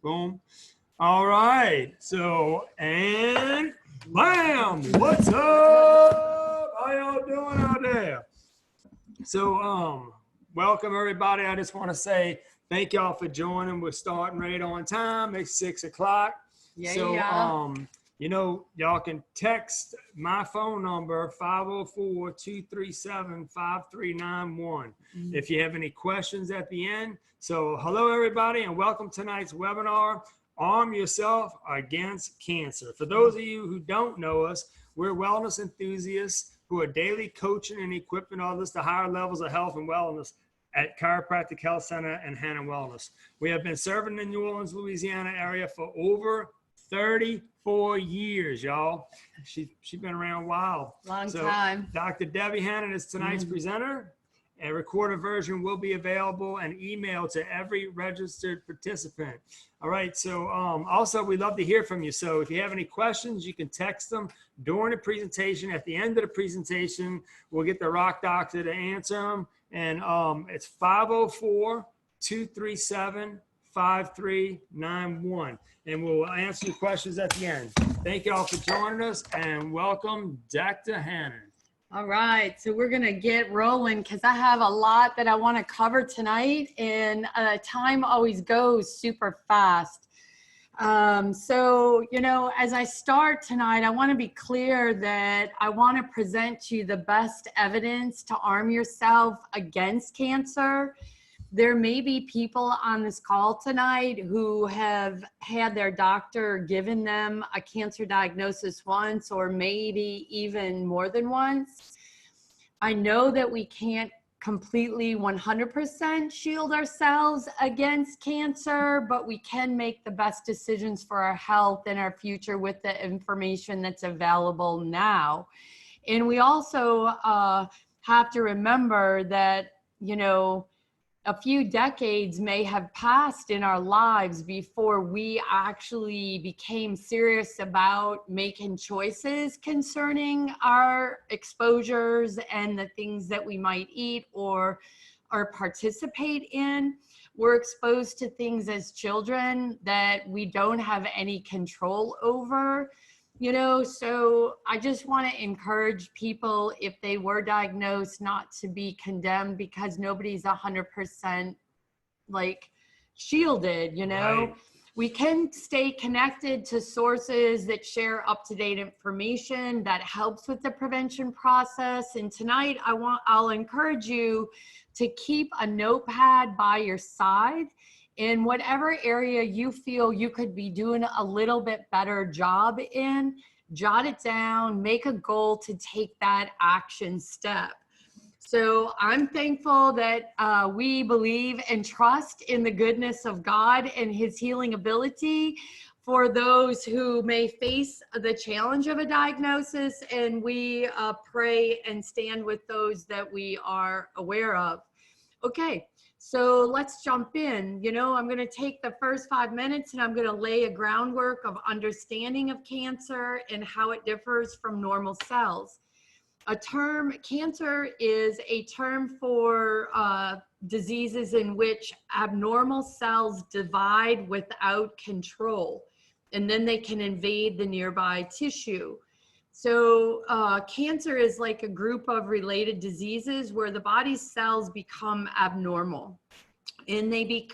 Boom. All right. So, and bam! What's up? How y'all doing out there? So, welcome everybody. I just want to say thank y'all for joining. We're starting right on time. It's 6 o'clock. Y'all can text my phone number 504-237-5391 if you have any questions at the end. So hello everybody and welcome to tonight's webinar, Arm Yourself Against Cancer. For those of you who don't know us, we're wellness enthusiasts who are daily coaching and equipping others to higher levels of health and wellness at Chiropractic Health Center and Hannan Wellness. We have been serving the New Orleans, Louisiana area for over 34 years, y'all. She's been around a while. Long time. Dr. Debbi Hannan is tonight's presenter. A recorded version will be available and emailed to every registered participant. All right, so also we love to hear from you. So if you have any questions, you can text them during the presentation. At the end of the presentation, we'll get the Rock Doctor to answer them. And it's 504-237-5391. And we'll answer your questions at the end. Thank you all for joining us and welcome Dr. Hannan. All right, so we're gonna get rolling because I have a lot that I want to cover tonight, and time always goes super fast. So, as I start tonight, I want to be clear that I want to present to you the best evidence to arm yourself against cancer. There may be people on this call tonight who have had their doctor given them a cancer diagnosis once or maybe even more than once. I know that we can't completely 100% shield ourselves against cancer, but we can make the best decisions for our health and our future with the information that's available now. And we also have to remember that, a few decades may have passed in our lives before we actually became serious about making choices concerning our exposures and the things that we might eat or participate in. We're exposed to things as children that we don't have any control over. So I just want to encourage people, if they were diagnosed, not to be condemned because nobody's 100% shielded, Right. We can stay connected to sources that share up-to-date information that helps with the prevention process. And tonight I'll encourage you to keep a notepad by your side. In whatever area you feel you could be doing a little bit better job in, jot it down, make a goal to take that action step. So I'm thankful that we believe and trust in the goodness of God and his healing ability for those who may face the challenge of a diagnosis, and we pray and stand with those that we are aware of. Okay. So let's jump in. I'm going to take the first 5 minutes and I'm going to lay a groundwork of understanding of cancer and how it differs from normal cells. Cancer is a term for diseases in which abnormal cells divide without control, and then they can invade the nearby tissue. So cancer is like a group of related diseases where the body's cells become abnormal, and they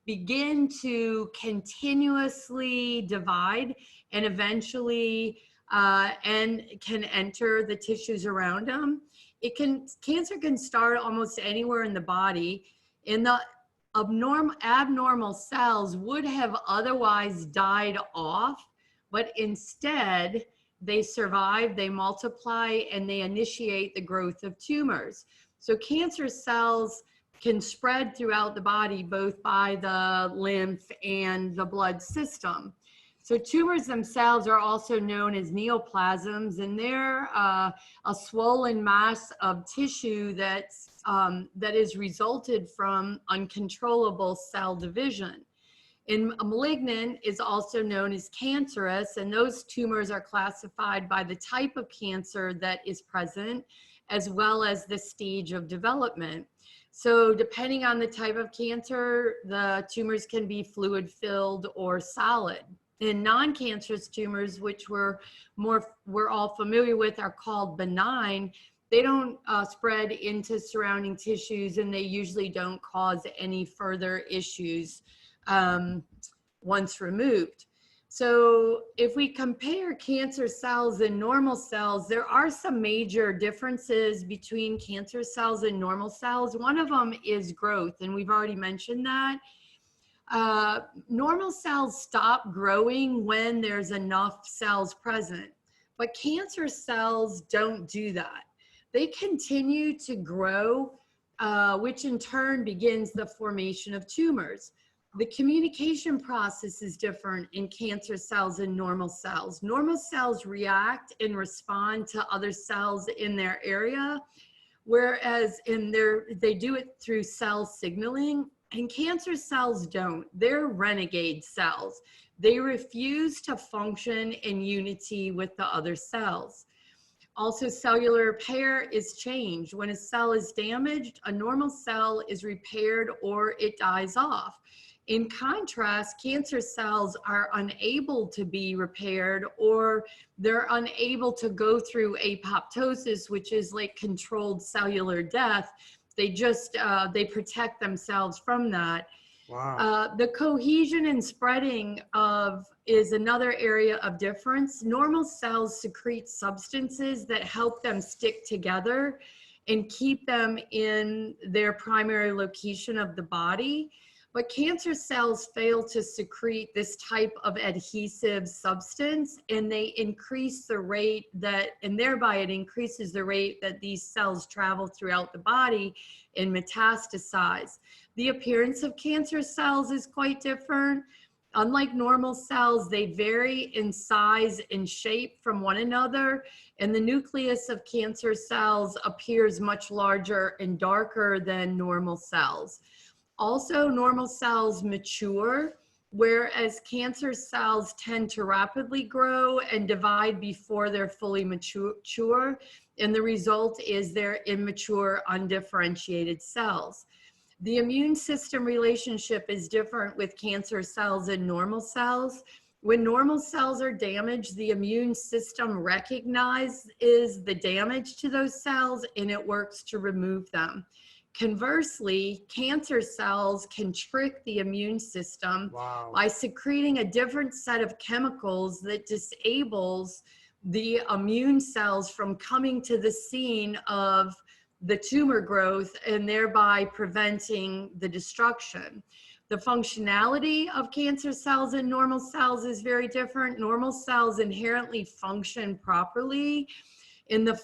begin to continuously divide and eventually and can enter the tissues around them. Cancer can start almost anywhere in the body, and the abnormal cells would have otherwise died off, but instead they survive, they multiply, and they initiate the growth of tumors. So cancer cells can spread throughout the body, both by the lymph and the blood system. So tumors themselves are also known as neoplasms, and they're a swollen mass of tissue that is resulted from uncontrollable cell division. And malignant is also known as cancerous, and those tumors are classified by the type of cancer that is present, as well as the stage of development. So depending on the type of cancer, the tumors can be fluid filled or solid. In non-cancerous tumors, which we're all familiar with, are called benign. They don't spread into surrounding tissues, and they usually don't cause any further issues once removed. So if we compare cancer cells and normal cells, there are some major differences between cancer cells and normal cells. One of them is growth, and we've already mentioned that. Normal cells stop growing when there's enough cells present, but cancer cells don't do that. They continue to grow, which in turn begins the formation of tumors. The communication process is different in cancer cells and normal cells. Normal cells react and respond to other cells in their area, whereas they do it through cell signaling, and cancer cells don't. They're renegade cells. They refuse to function in unity with the other cells. Also, cellular repair is changed. When a cell is damaged, a normal cell is repaired or it dies off. In contrast, cancer cells are unable to be repaired, or they're unable to go through apoptosis, which is like controlled cellular death. They just, they protect themselves from that. Wow. The cohesion and spreading is another area of difference. Normal cells secrete substances that help them stick together and keep them in their primary location of the body. But cancer cells fail to secrete this type of adhesive substance, and they increase the rate and thereby it increases the rate that these cells travel throughout the body and metastasize. The appearance of cancer cells is quite different. Unlike normal cells, they vary in size and shape from one another, and the nucleus of cancer cells appears much larger and darker than normal cells. Also, normal cells mature, whereas cancer cells tend to rapidly grow and divide before they're fully mature, and the result is they're immature, undifferentiated cells. The immune system relationship is different with cancer cells and normal cells. When normal cells are damaged, the immune system recognizes the damage to those cells and it works to remove them. Conversely, cancer cells can trick the immune system by secreting a different set of chemicals that disables the immune cells from coming to the scene of the tumor growth and thereby preventing the destruction. The functionality of cancer cells and normal cells is very different. Normal cells inherently function properly in the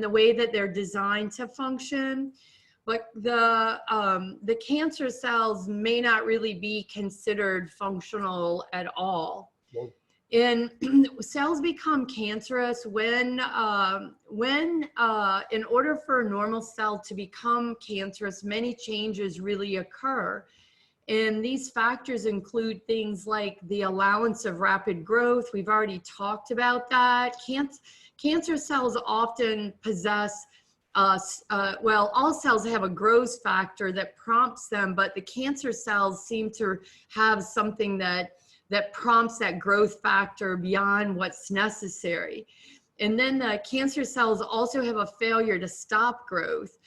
way that they're designed to function, but the cancer cells may not really be considered functional at all. And cells become cancerous when in order for a normal cell to become cancerous, many changes really occur. And these factors include things like the allowance of rapid growth. We've already talked about that. Cancer cells often possess, well, all cells have a growth factor that prompts them, but the cancer cells seem to have something that prompts that growth factor beyond what's necessary. And then the cancer cells also have a failure to stop growth.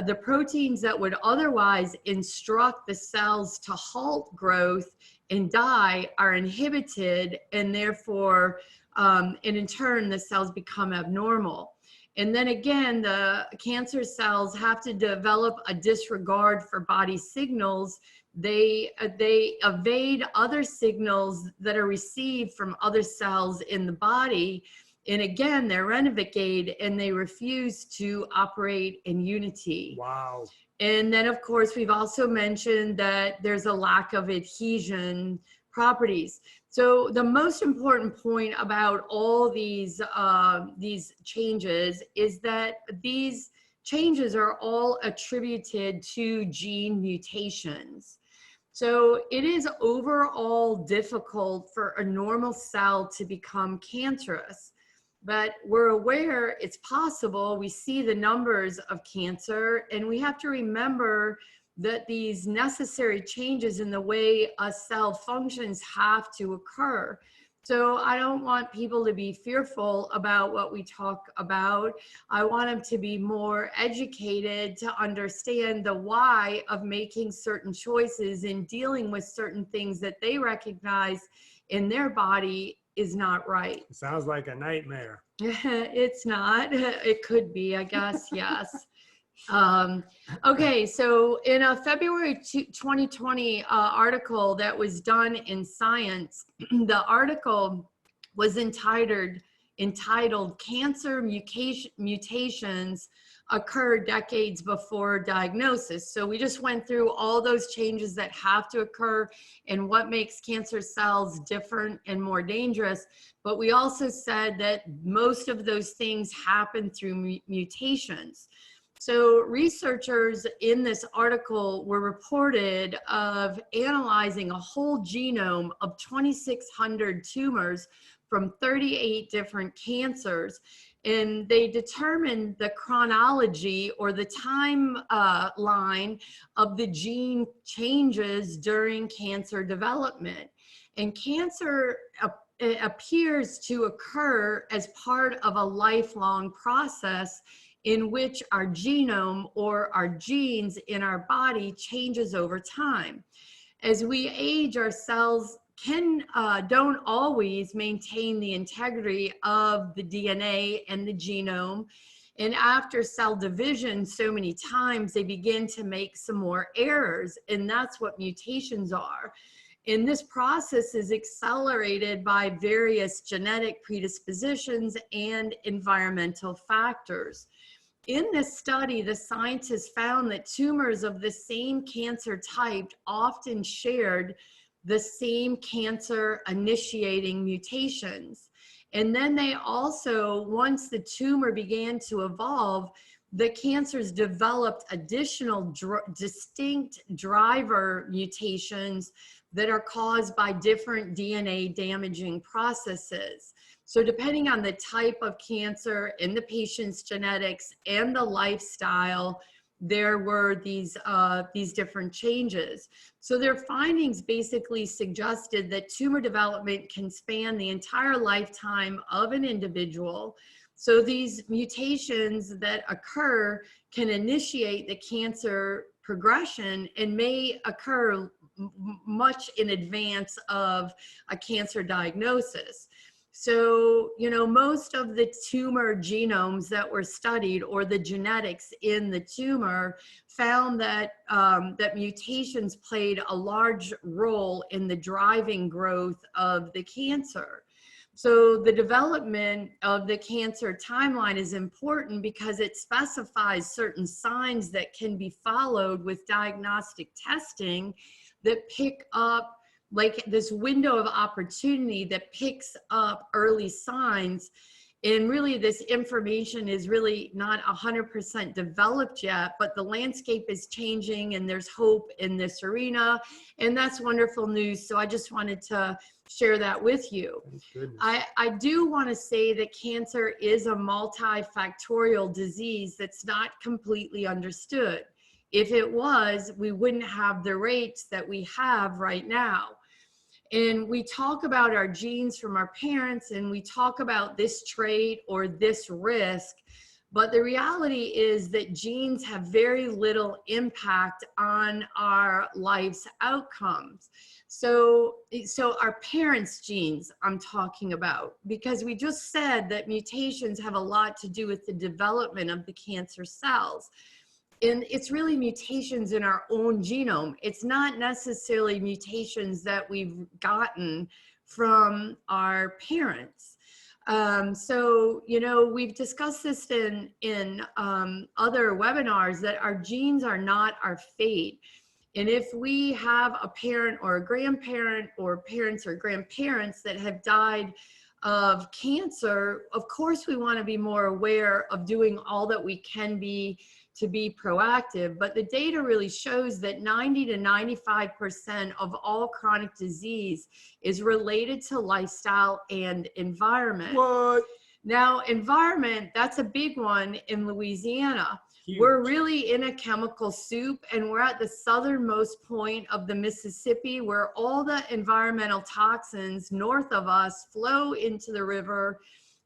The proteins that would otherwise instruct the cells to halt growth and die are inhibited, and therefore, and in turn, the cells become abnormal. And then again, the cancer cells have to develop a disregard for body signals. They evade other signals that are received from other cells in the body. And again, they're renegade and they refuse to operate in unity. Wow. And then, of course, we've also mentioned that there's a lack of adhesion properties. So the most important point about all these changes is that these changes are all attributed to gene mutations. So it is overall difficult for a normal cell to become cancerous. but we're aware it's possible. We see the numbers of cancer, and we have to remember that these necessary changes in the way a cell functions have to occur. So I don't want people to be fearful about what we talk about. I want them to be more educated to understand the why of making certain choices and dealing with certain things that they recognize in their body is not right. Sounds like a nightmare. It's not. It could be, I guess, yes. Okay, so in a February 2020 article that was done in Science, the article was entitled Cancer Mutations Occur Decades Before Diagnosis. So we just went through all those changes that have to occur and what makes cancer cells different and more dangerous. But we also said that most of those things happen through mutations. So researchers in this article were reported of analyzing a whole genome of 2,600 tumors from 38 different cancers. And they determined the chronology or the timeline of the gene changes during cancer development. And cancer appears to occur as part of a lifelong process in which our genome or our genes in our body changes over time. As we age, our cells don't always maintain the integrity of the DNA and the genome. And after cell division so many times, they begin to make some more errors, and that's what mutations are. And this process is accelerated by various genetic predispositions and environmental factors. In this study, the scientists found that tumors of the same cancer type often shared the same cancer initiating mutations. And then they also, once the tumor began to evolve, the cancers developed additional distinct driver mutations that are caused by different DNA damaging processes. So depending on the type of cancer and the patient's genetics and the lifestyle, there were these different changes. So their findings basically suggested that tumor development can span the entire lifetime of an individual. So these mutations that occur can initiate the cancer progression and may occur much in advance of a cancer diagnosis. So, you know, most of the tumor genomes that were studied, or the genetics in the tumor, found that that mutations played a large role in the driving growth of the cancer. So the development of the cancer timeline is important because it specifies certain signs that can be followed with diagnostic testing that pick up, like this window of opportunity that picks up early signs. And really this information is really not 100% developed yet, but the landscape is changing and there's hope in this arena. And that's wonderful news. So I just wanted to share that with you. I do want to say that cancer is a multifactorial disease that's not completely understood. If it was, we wouldn't have the rates that we have right now. And we talk about our genes from our parents, and we talk about this trait or this risk, but the reality is that genes have very little impact on our life's outcomes. So our parents' genes I'm talking about, because we just said that mutations have a lot to do with the development of the cancer cells. And it's really mutations in our own genome. It's not necessarily mutations that we've gotten from our parents. So, you know, we've discussed this in other webinars, that our genes are not our fate. And if we have a parent or a grandparent or parents or grandparents that have died of cancer, of course we want to be more aware of doing all that we can be to be proactive. But the data really shows that 90 to 95% of all chronic disease is related to lifestyle and environment. What? Now, environment, that's a big one in Louisiana. Huge. We're really in a chemical soup, and we're at the southernmost point of the Mississippi, where all the environmental toxins north of us flow into the river,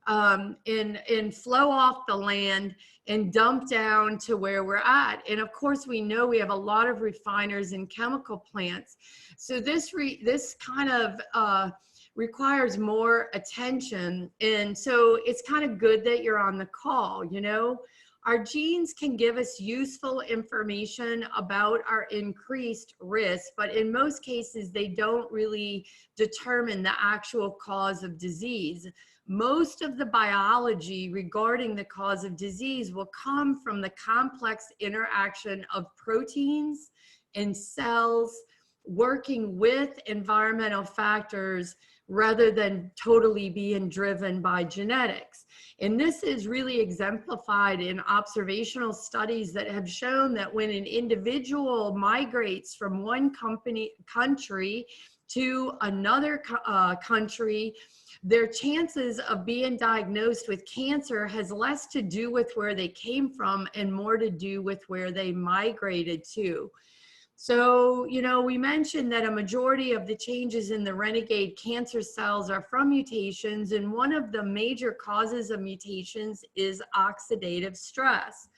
and flow off the land and dump down to where we're at. And of course, we know we have a lot of refiners and chemical plants. So this kind of requires more attention. And so it's kind of good that you're on the call. You know, our genes can give us useful information about our increased risk, but in most cases, they don't really determine the actual cause of disease. Most of the biology regarding the cause of disease will come from the complex interaction of proteins and cells working with environmental factors rather than totally being driven by genetics. And this is really exemplified in observational studies that have shown that when an individual migrates from one country to another country, their chances of being diagnosed with cancer has less to do with where they came from and more to do with where they migrated to. So, you know, we mentioned that a majority of the changes in the renegade cancer cells are from mutations, and one of the major causes of mutations is oxidative stress.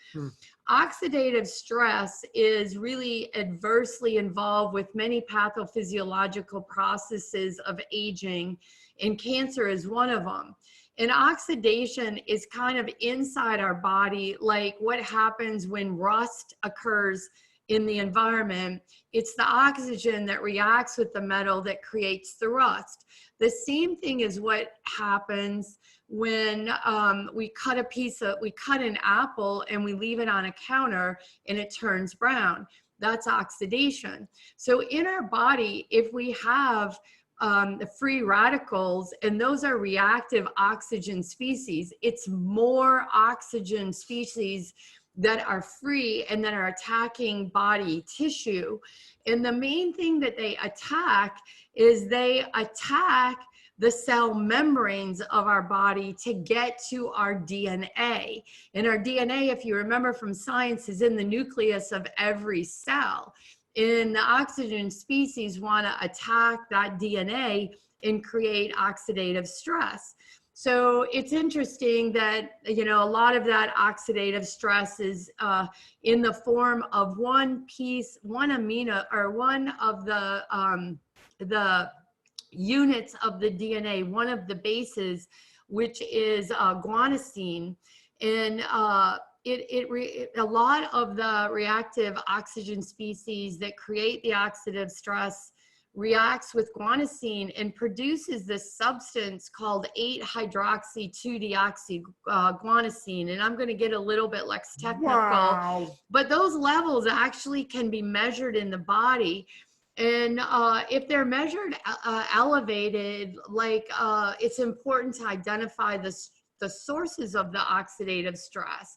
Oxidative stress is really adversely involved with many pathophysiological processes of aging, and cancer is one of them. And oxidation is kind of inside our body, like what happens when rust occurs in the environment. It's the oxygen that reacts with the metal that creates the rust. The same thing is what happens when we cut an apple and we leave it on a counter and it turns brown. That's oxidation. So in our body, if we have the free radicals, and those are reactive oxygen species, it's more oxygen species that are free and that are attacking body tissue. And the main thing that they attack is they attack the cell membranes of our body to get to our DNA. And our DNA, if you remember from science, is in the nucleus of every cell. And the oxygen species want to attack that DNA and create oxidative stress. So it's interesting that, you know, a lot of that oxidative stress is in the form of one amino, or one of the units of the DNA, one of the bases, which is guanosine. And a lot of the reactive oxygen species that create the oxidative stress reacts with guanosine and produces this substance called 8-hydroxy-2-deoxyguanosine. And I'm going to get a little bit less technical, but those levels actually can be measured in the body. And if they're measured elevated, it's important to identify the sources of the oxidative stress.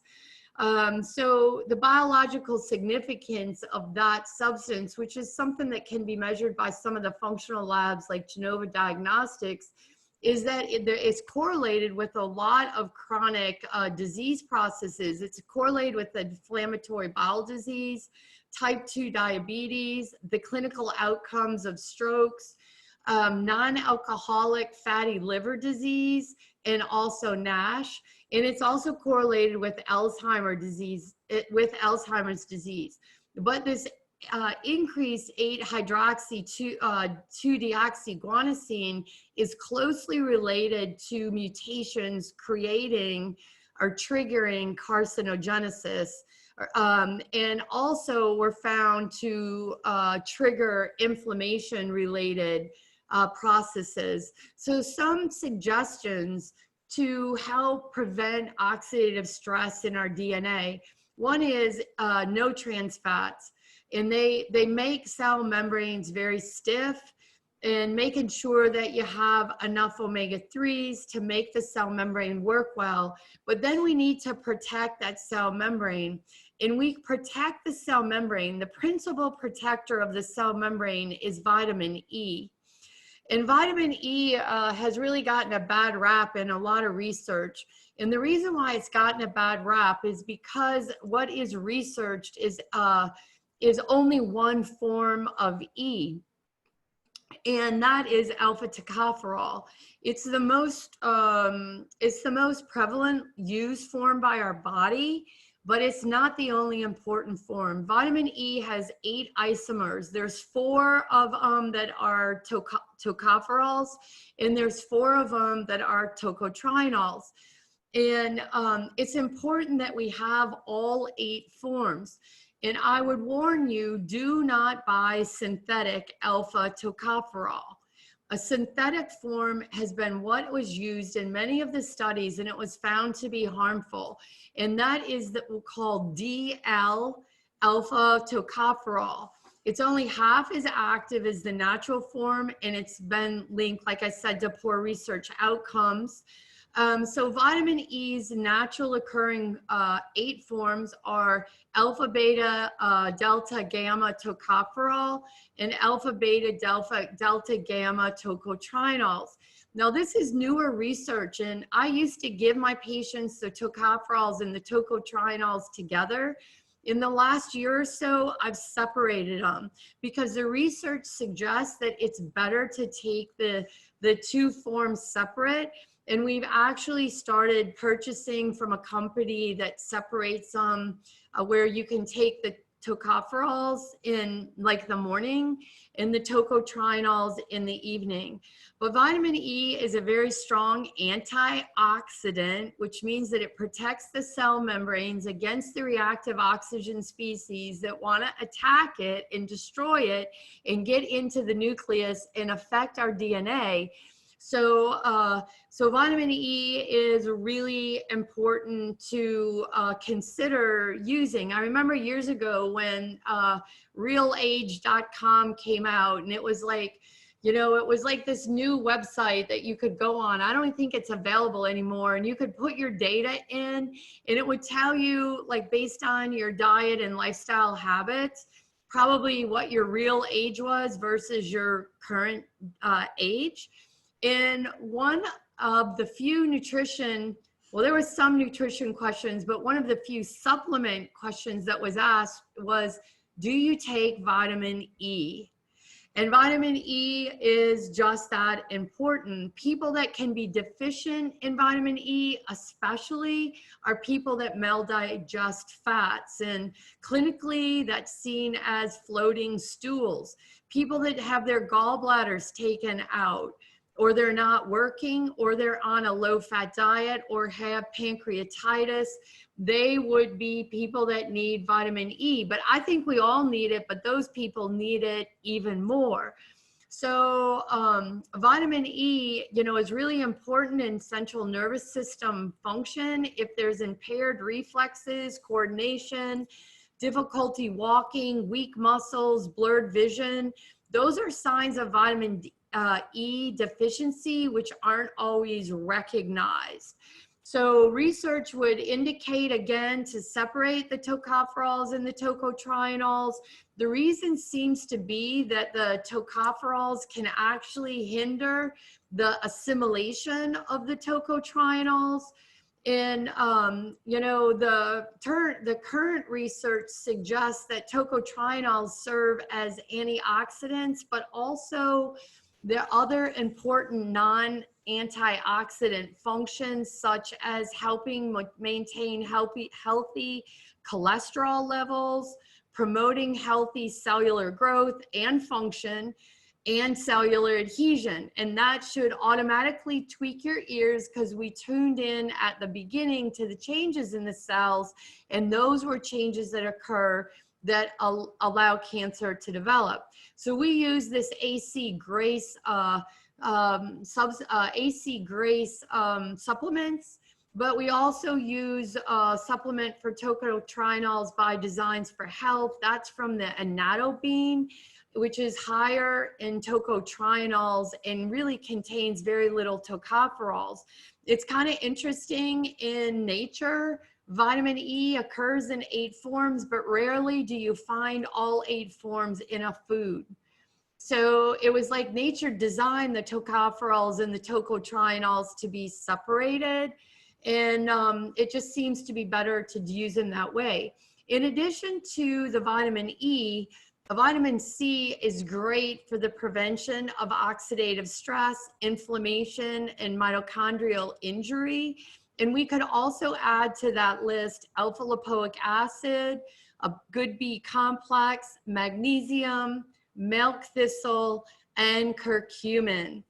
So the biological significance of that substance, which is something that can be measured by some of the functional labs like Genova Diagnostics, is that it's correlated with a lot of chronic disease processes. It's correlated with inflammatory bowel disease, type 2 diabetes, the clinical outcomes of strokes, non-alcoholic fatty liver disease, and also NASH. And it's also correlated with Alzheimer's disease. But this increased 8-hydroxy-2-deoxyguanosine is closely related to mutations creating or triggering carcinogenesis. And also were found to trigger inflammation-related processes. So some suggestions to help prevent oxidative stress in our DNA. One is no trans fats, and they make cell membranes very stiff, and making sure that you have enough omega-3s to make the cell membrane work well. But then we need to protect that cell membrane, and we protect the cell membrane. The principal protector of the cell membrane is vitamin E. And vitamin E has really gotten a bad rap in a lot of research. And the reason why it's gotten a bad rap is because what is researched is only one form of E, and that is alpha tocopherol. It's the most prevalent used form by our body, but it's not the only important form. Vitamin E has 8 isomers. There's 4 of them that are tocopherols, and there's 4 of them that are tocotrienols. And it's important that we have all 8 forms. And I would warn you, do not buy synthetic alpha tocopherol. A synthetic form has been what was used in many of the studies, and it was found to be harmful. And that is called DL alpha tocopherol. It's only half as active as the natural form, and it's been linked, like I said, to poor research outcomes. So vitamin E's natural occurring 8 forms are alpha, beta, delta, gamma tocopherol, and alpha, beta, delta, gamma tocotrienols. Now this is newer research, and I used to give my patients the tocopherols and the tocotrienols together. In the last year or so, I've separated them because the research suggests that it's better to take the 2 forms separate. And we've actually started purchasing from a company that separates them, where you can take the tocopherols in like the morning and the tocotrienols in the evening. But vitamin E is a very strong antioxidant, which means that it protects the cell membranes against the reactive oxygen species that want to attack it and destroy it and get into the nucleus and affect our DNA. So vitamin E is really important to consider using. I remember years ago when realage.com came out, and it was like, it was like this new website that you could go on. I don't think it's available anymore. And you could put your data in, and it would tell you, like, based on your diet and lifestyle habits, probably what your real age was versus your current age. And one of the few there was some nutrition questions, but one of the few supplement questions that was asked was, do you take vitamin E? And vitamin E is just that important. People that can be deficient in vitamin E, especially, are people that maldigest fats. And clinically, that's seen as floating stools. People that have their gallbladders taken out, or they're not working, or they're on a low-fat diet, or have pancreatitis, they would be people that need vitamin E. But I think we all need it, but those people need it even more. So vitamin E, is really important in central nervous system function. If there's impaired reflexes, coordination, difficulty walking, weak muscles, blurred vision, those are signs of vitamin E deficiency, which aren't always recognized. So research would indicate, again, to separate the tocopherols and the tocotrienols. The reason seems to be that the tocopherols can actually hinder the assimilation of the tocotrienols. And, the current research suggests that tocotrienols serve as antioxidants, but also there are other important non-antioxidant functions, such as helping maintain healthy cholesterol levels, promoting healthy cellular growth and function, and cellular adhesion. And that should automatically tweak your ears, because we tuned in at the beginning to the changes in the cells, and those were changes that occur that allow cancer to develop. So we use this AC Grace supplements, but we also use a supplement for tocotrienols by Designs for Health. That's from the annatto bean, which is higher in tocotrienols and really contains very little tocopherols. It's kind of interesting, in nature, vitamin E occurs in 8 forms, but rarely do you find all 8 forms in a food. So it was like nature designed the tocopherols and the tocotrienols to be separated. And it just seems to be better to use them that way. In addition to the vitamin E, the vitamin C is great for the prevention of oxidative stress, inflammation, and mitochondrial injury. And we could also add to that list alpha lipoic acid, a good B complex, magnesium, milk thistle, and curcumin.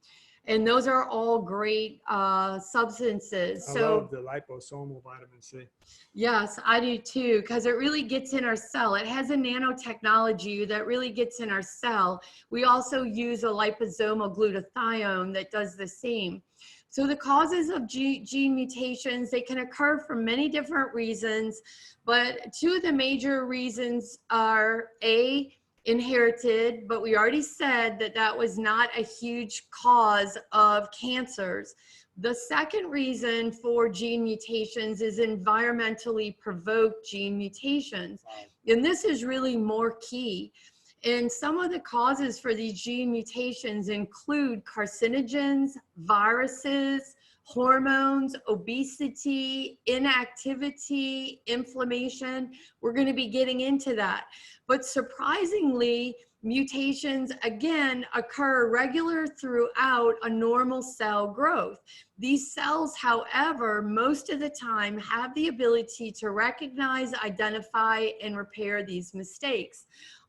And those are all great substances. I So love the liposomal vitamin C. yes, I do too, because it really gets in our cell. It has a nanotechnology that really gets in our cell. We also use a liposomal glutathione that does the same. So the causes of gene mutations, they can occur for many different reasons, but two of the major reasons are A, inherited, but we already said that that was not a huge cause of cancers. The second reason for gene mutations is environmentally provoked gene mutations. And this is really more key. And some of the causes for these gene mutations include carcinogens, viruses, hormones, obesity, inactivity, inflammation. We're going to be getting into that. But surprisingly, mutations, again, occur regular throughout a normal cell growth. These cells, however, most of the time have the ability to recognize, identify, and repair these mistakes.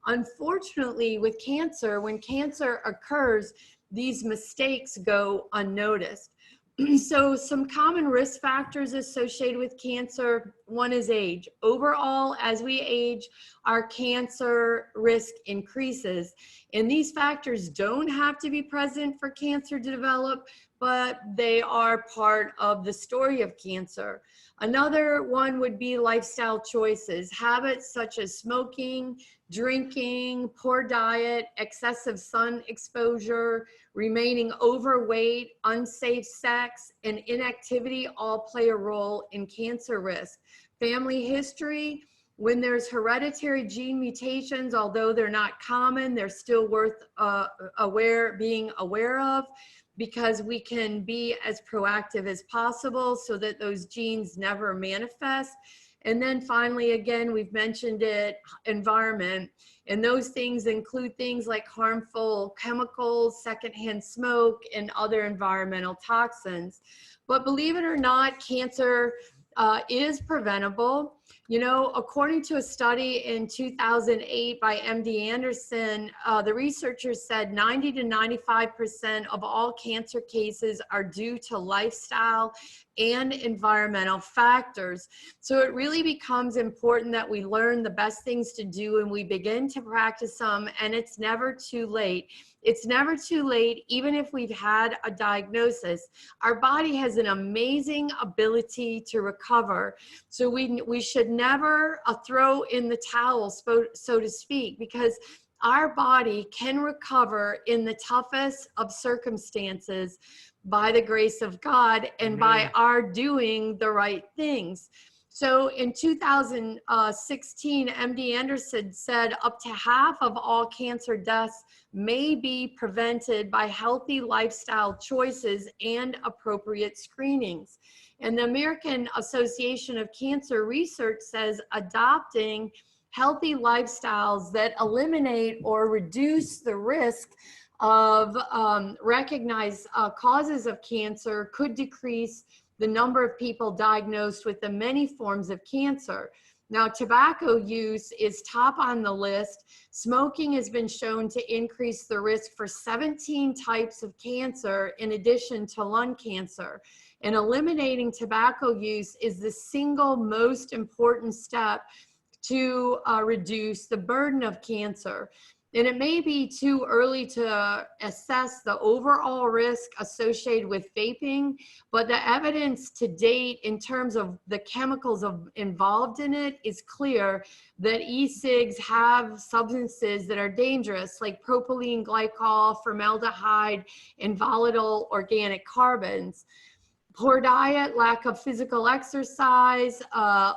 Unfortunately, with cancer, when cancer occurs, these mistakes go unnoticed. So some common risk factors associated with cancer, one is age. Overall, as we age, our cancer risk increases. And these factors don't have to be present for cancer to develop, but they are part of the story of cancer. Another one would be lifestyle choices, habits such as smoking, drinking, poor diet, excessive sun exposure, remaining overweight, unsafe sex, and inactivity all play a role in cancer risk. Family history, when there's hereditary gene mutations, although they're not common, they're still worth being aware of, because we can be as proactive as possible so that those genes never manifest. And then finally, again, we've mentioned it, environment. And those things include things like harmful chemicals, secondhand smoke, and other environmental toxins. But believe it or not, cancer is preventable. You know, according to a study in 2008 by MD Anderson, the researchers said 90 to 95% of all cancer cases are due to lifestyle and environmental factors. So it really becomes important that we learn the best things to do and we begin to practice them, and it's never too late. It's never too late, even if we've had a diagnosis. Our body has an amazing ability to recover. So we should never throw in the towel, so to speak, because our body can recover in the toughest of circumstances by the grace of God and by our doing the right things. So in 2016, MD Anderson said up to half of all cancer deaths may be prevented by healthy lifestyle choices and appropriate screenings. And the American Association of Cancer Research says adopting healthy lifestyles that eliminate or reduce the risk of recognized causes of cancer could decrease the number of people diagnosed with the many forms of cancer. Now, tobacco use is top on the list. Smoking has been shown to increase the risk for 17 types of cancer in addition to lung cancer. And eliminating tobacco use is the single most important step to reduce the burden of cancer. And it may be too early to assess the overall risk associated with vaping, but the evidence to date in terms of the chemicals involved in it is clear that e-cigs have substances that are dangerous, like propylene glycol, formaldehyde, and volatile organic carbons. Poor diet, lack of physical exercise,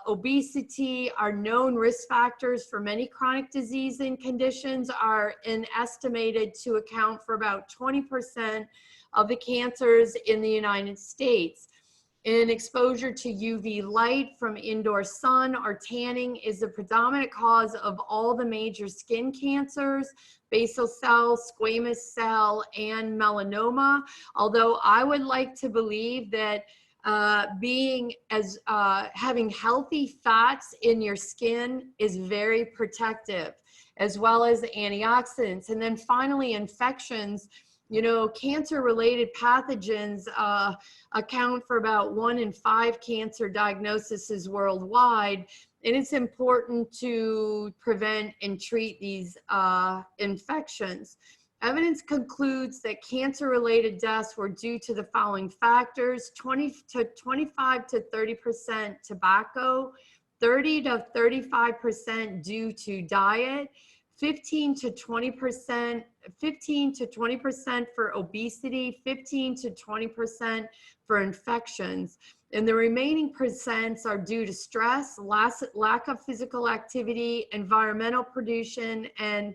obesity are known risk factors for many chronic disease and conditions, are estimated to account for about 20% of the cancers in the United States. And exposure to UV light from indoor sun or tanning is the predominant cause of all the major skin cancers, basal cell, squamous cell, and melanoma. Although I would like to believe that having healthy fats in your skin is very protective, as well as antioxidants. And then finally, infections. You know, cancer-related pathogens account for about 1 in 5 cancer diagnoses worldwide, and it's important to prevent and treat these infections. Evidence concludes that cancer-related deaths were due to the following factors: 25 to 30% tobacco, 30 to 35% due to diet, 15 to 20% for obesity, 15 to 20% for infections. And the remaining percents are due to stress, lack of physical activity, environmental pollution, and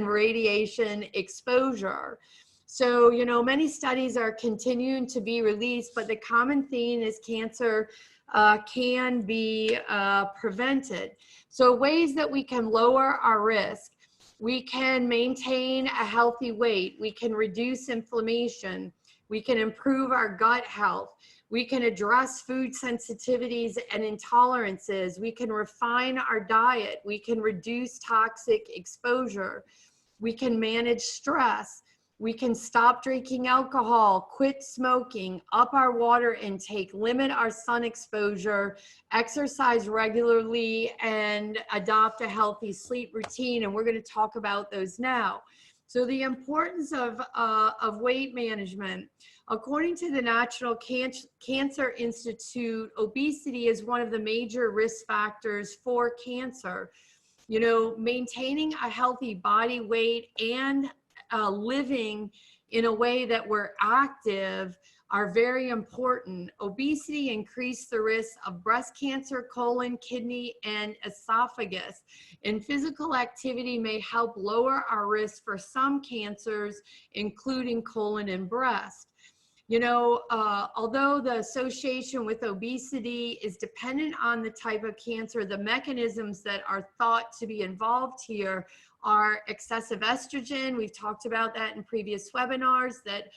radiation exposure. So, you know, many studies are continuing to be released, but the common theme is cancer can be prevented. So ways that we can lower our risk: we can maintain a healthy weight, we can reduce inflammation, we can improve our gut health, we can address food sensitivities and intolerances, we can refine our diet, we can reduce toxic exposure, we can manage stress, we can stop drinking alcohol, quit smoking, up our water intake, limit our sun exposure, exercise regularly, and adopt a healthy sleep routine. And we're going to talk about those now. So the importance of weight management. According to the National Cancer Institute, obesity is one of the major risk factors for cancer. You know, maintaining a healthy body weight and living in a way that we're active are very important. Obesity increases the risk of breast cancer, colon, kidney, and esophagus. And physical activity may help lower our risk for some cancers, including colon and breast. You know, although the association with obesity is dependent on the type of cancer, the mechanisms that are thought to be involved here are excessive estrogen. We've talked about that in previous webinars, that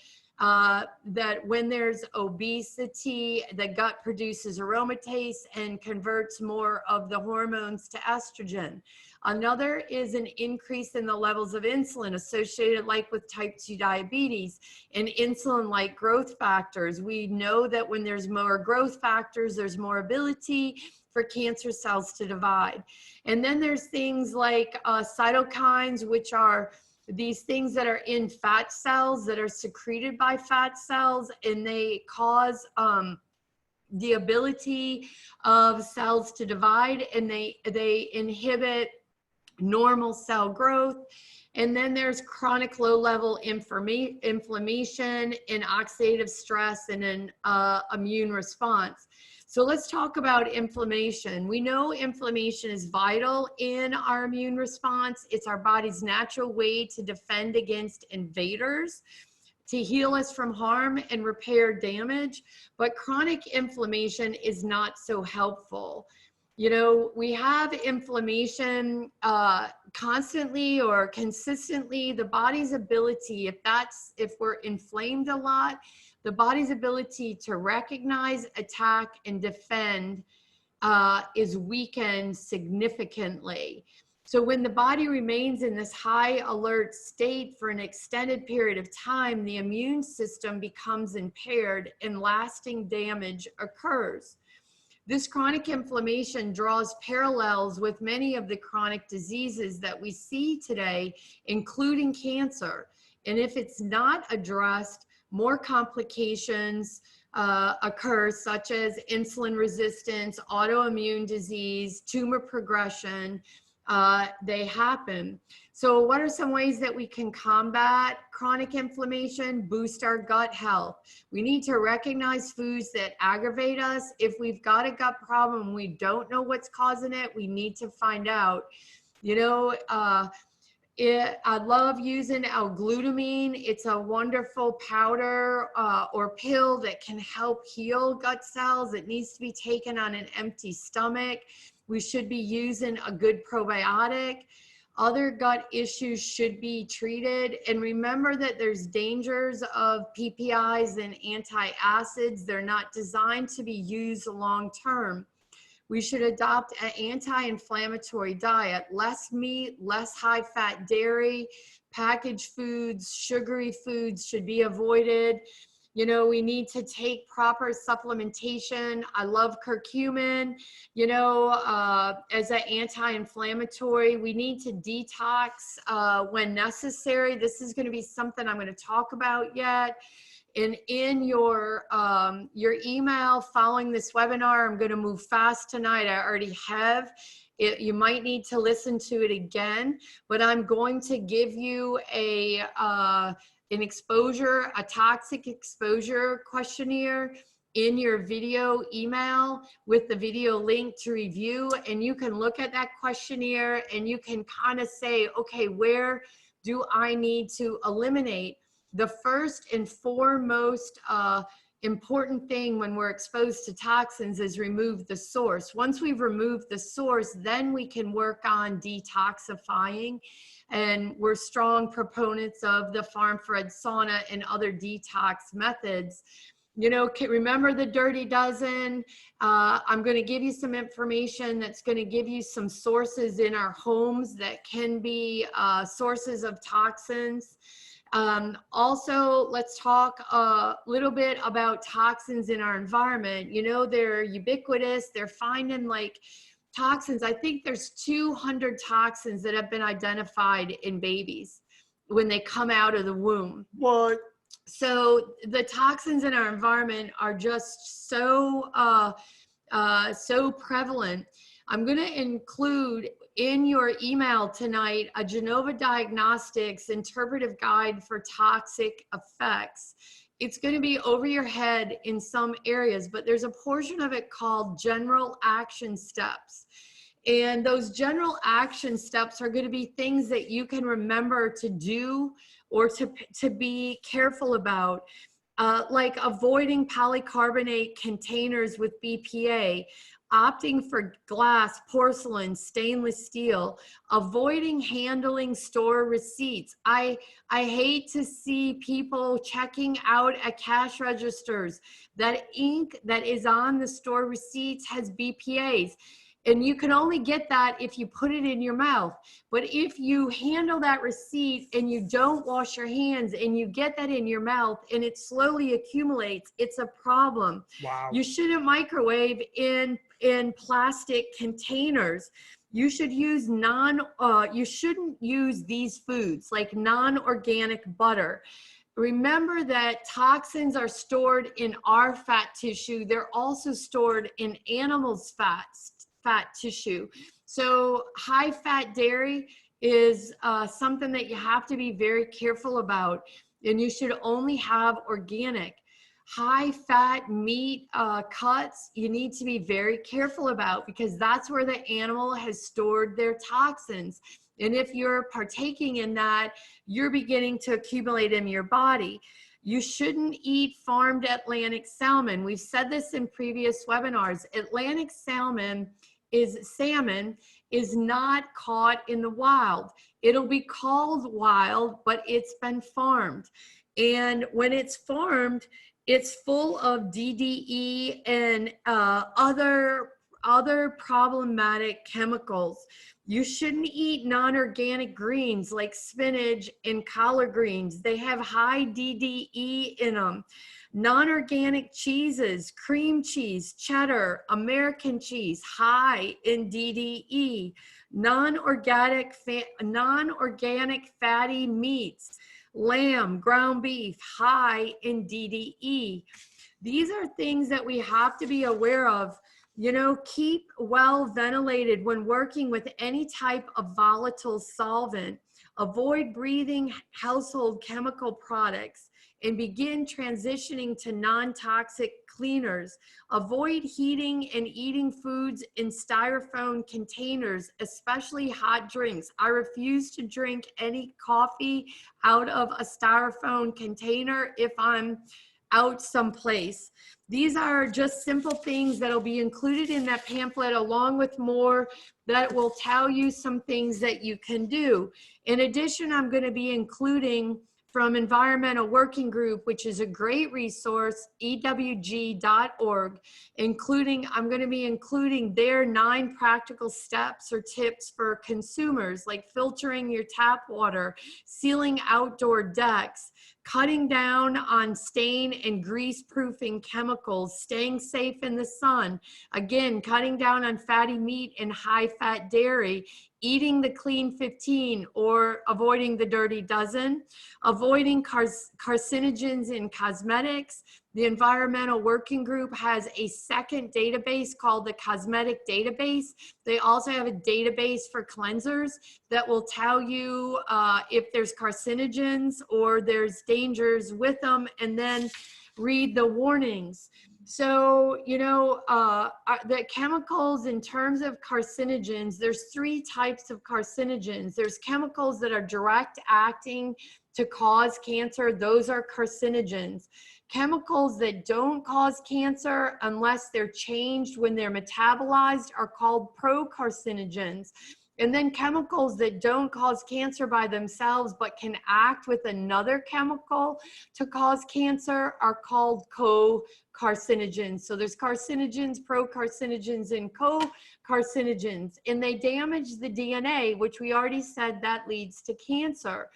when there's obesity, the gut produces aromatase and converts more of the hormones to estrogen. Another is an increase in the levels of insulin associated like with type 2 diabetes and insulin-like growth factors. We know that when there's more growth factors, there's more ability for cancer cells to divide. And then there's things like cytokines, which are these things that are in fat cells that are secreted by fat cells, and they cause the ability of cells to divide, and they inhibit normal cell growth. And then there's chronic low-level inflammation and oxidative stress and an immune response. So let's talk about inflammation. We know inflammation is vital in our immune response. It's our body's natural way to defend against invaders, to heal us from harm and repair damage. But chronic inflammation is not so helpful. You know, we have inflammation constantly or consistently. The body's ability, if we're inflamed a lot, the body's ability to recognize, attack, and defend is weakened significantly. So when the body remains in this high alert state for an extended period of time, the immune system becomes impaired and lasting damage occurs. This chronic inflammation draws parallels with many of the chronic diseases that we see today, including cancer. And if it's not addressed, more complications occur, such as insulin resistance, autoimmune disease, tumor progression, they happen. So what are some ways that we can combat chronic inflammation, boost our gut health? We need to recognize foods that aggravate us. If we've got a gut problem, we don't know what's causing it, we need to find out. You know, I love using L-glutamine. It's a wonderful powder or pill that can help heal gut cells. It needs to be taken on an empty stomach. We should be using a good probiotic. Other gut issues should be treated. And remember that there's dangers of PPIs and antacids. They're not designed to be used long term. We should adopt an anti-inflammatory diet, less meat, less high-fat dairy, packaged foods, sugary foods should be avoided. You know, we need to take proper supplementation. I love curcumin, you know, as an anti-inflammatory. We need to detox when necessary. This is going to be something I'm going to talk about yet. And in your email following this webinar, I'm going to move fast tonight. I already have it. You might need to listen to it again, but I'm going to give you an exposure, a toxic exposure questionnaire in your video email with the video link to review. And you can look at that questionnaire and you can kind of say, okay, where do I need to eliminate? The first and foremost important thing when we're exposed to toxins is remove the source. Once we've removed the source, then we can work on detoxifying. And we're strong proponents of the farm-fed sauna and other detox methods. You know, remember the Dirty Dozen? I'm going to give you some information that's going to give you some sources in our homes that can be sources of toxins. Also, let's talk a little bit about toxins in our environment. You know, they're ubiquitous. They're finding like toxins. I think there's 200 toxins that have been identified in babies when they come out of the womb. What? So the toxins in our environment are just so prevalent. I'm going to include in your email tonight a Genova Diagnostics interpretive guide for toxic effects. It's going to be over your head in some areas, but there's a portion of it called general action steps. And those general action steps are going to be things that you can remember to do or to be careful about, like avoiding polycarbonate containers with BPA, opting for glass, porcelain, stainless steel, avoiding handling store receipts. I hate to see people checking out at cash registers. That ink that is on the store receipts has BPAs. And you can only get that if you put it in your mouth. But if you handle that receipt and you don't wash your hands and you get that in your mouth and it slowly accumulates, it's a problem. Wow. You shouldn't microwave in plastic containers. You should use you shouldn't use these foods like non-organic butter. Remember that toxins are stored in our fat tissue. They're also stored in animals' fat tissue. So high fat dairy is something that you have to be very careful about, and you should only have organic. High fat meat cuts, you need to be very careful about because that's where the animal has stored their toxins. And if you're partaking in that, you're beginning to accumulate in your body. You shouldn't eat farmed Atlantic salmon. We've said this in previous webinars. Atlantic salmon is not caught in the wild. It'll be called wild, but it's been farmed. And when it's farmed, it's full of DDE and other problematic chemicals. You shouldn't eat non-organic greens like spinach and collard greens. They have high DDE in them. Non-organic cheeses, cream cheese, cheddar, American cheese, high in DDE. Non-organic fatty meats, lamb, ground beef, high in DDE. These are things that we have to be aware of You know, keep well ventilated when working with any type of volatile solvent. Avoid breathing household chemical products and begin transitioning to non-toxic cleaners. Avoid heating and eating foods in styrofoam containers, especially hot drinks. I refuse to drink any coffee out of a styrofoam container if I'm out someplace. These are just simple things that'll be included in that pamphlet, along with more that will tell you some things that you can do. In addition, I'm going to be including from Environmental Working Group, which is a great resource, ewg.org, I'm going to be including their 9 practical steps or tips for consumers, like filtering your tap water, sealing outdoor decks, cutting down on stain and grease proofing chemicals, staying safe in the sun, again, cutting down on fatty meat and high fat dairy, eating the clean 15 or avoiding the dirty dozen, avoiding carcinogens in cosmetics. The Environmental Working Group has a second database called the Cosmetic Database. They also have a database for cleansers that will tell you if there's carcinogens or there's dangers with them, and then read the warnings. So, you know, the chemicals in terms of carcinogens, there's 3 types of carcinogens. There's chemicals that are direct acting to cause cancer. Those are carcinogens. Chemicals that don't cause cancer unless they're changed when they're metabolized are called procarcinogens. And then chemicals that don't cause cancer by themselves but can act with another chemical to cause cancer are called co-carcinogens. So there's carcinogens, procarcinogens, and co-carcinogens. And they damage the DNA, which we already said that leads to cancer.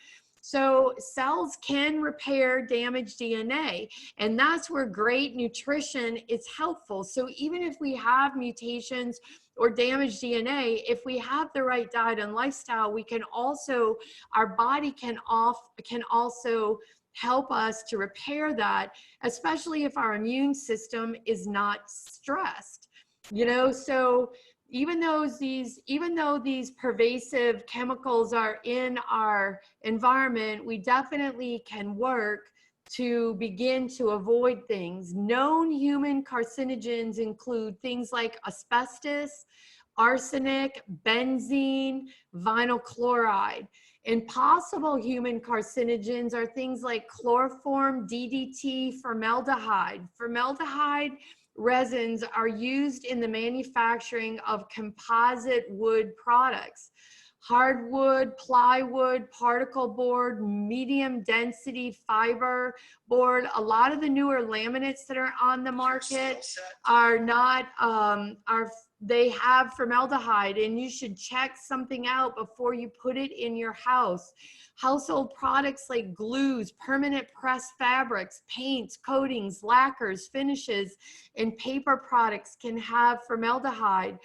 So cells can repair damaged DNA, and that's where great nutrition is helpful. So even if we have mutations or damaged DNA, if we have the right diet and lifestyle, we can also, our body can also help us to repair that, especially if our immune system is not stressed. You know, so even though these pervasive chemicals are in our environment, we definitely can work to begin to avoid things. Known human carcinogens include things like asbestos, arsenic, benzene, vinyl chloride. And possible human carcinogens are things like chloroform, DDT, formaldehyde. Formaldehyde resins are used in the manufacturing of composite wood products. Hardwood, plywood, particle board, medium density fiber board. A lot of the newer laminates that are on the market are not, they have formaldehyde, and you should check something out before you put it in your house. Household products like glues, permanent pressed fabrics, paints, coatings, lacquers, finishes, and paper products can have formaldehyde.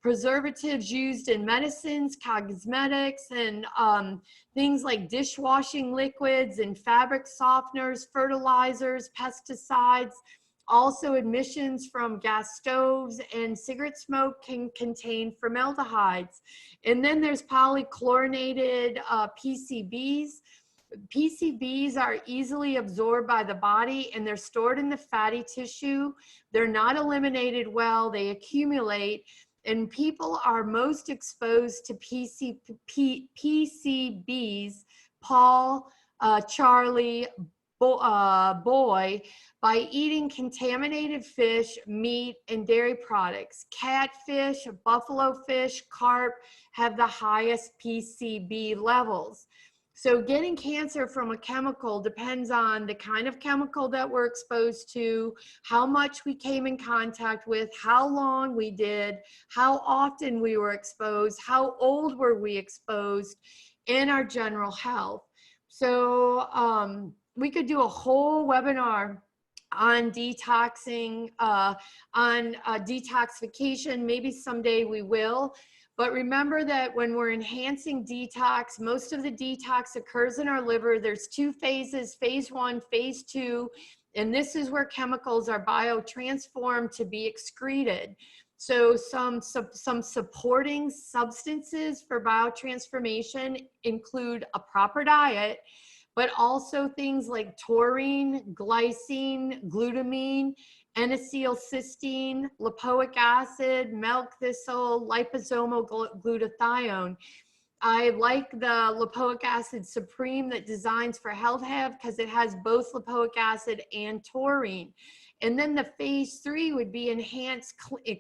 Preservatives used in medicines, cosmetics, and things like dishwashing liquids and fabric softeners, fertilizers, pesticides. Also, emissions from gas stoves and cigarette smoke can contain formaldehydes. And then there's polychlorinated PCBs. PCBs are easily absorbed by the body, and they're stored in the fatty tissue. They're not eliminated well, they accumulate, and people are most exposed to PCBs, Paul, Charlie, boy, by eating contaminated fish, meat, and dairy products. Catfish, buffalo fish, carp have the highest PCB levels. So getting cancer from a chemical depends on the kind of chemical that we're exposed to, how much we came in contact with, how long we did, how often we were exposed, how old were we exposed, and our general health. So we could do a whole webinar on detoxing, detoxification. Maybe someday we will. But remember that when we're enhancing detox, most of the detox occurs in our liver. There's 2 phases, phase 1, phase 2, and this is where chemicals are biotransformed to be excreted. So some supporting substances for biotransformation include a proper diet, but also things like taurine, glycine, glutamine, N-acetylcysteine, lipoic acid, milk thistle, liposomal glutathione. I like the lipoic acid supreme that Designs for Health have because it has both lipoic acid and taurine. And then the phase 3 would be enhanced